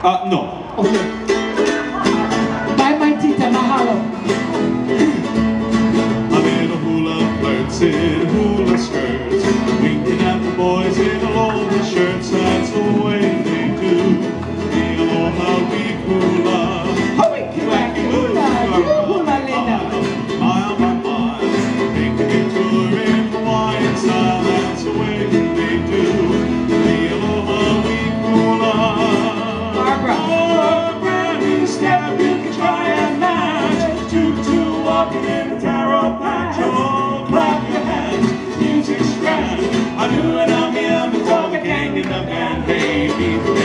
No. Okay. My tita, mahalo. I'm in a hula flirting, hula skirts, winking at the boys in aloha shirts. That's the way they do the aloha week hula. Hawiki waki hula, you hula linda. Mile by mile, making a tour in Hawaiian style. That's the way they do the aloha week hula. Barbara. Barbara, new step, you can try and match. Tutu walking in the taro patch. Oh, clap your hands, music's grand. I do it on me, I'm a dog, a gang, and a band, baby.